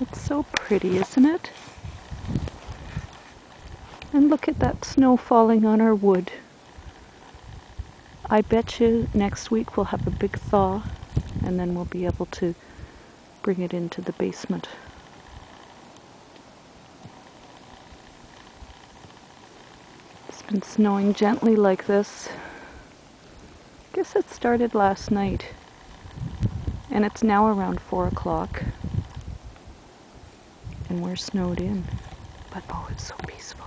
It's so pretty, isn't it? And look at that snow falling on our wood. I bet you next week we'll have a big thaw, and then we'll be able to bring it into the basement. It's been snowing gently like this. I guess it started last night, and it's now around 4 o'clock, and we're snowed in. But oh, it's so peaceful.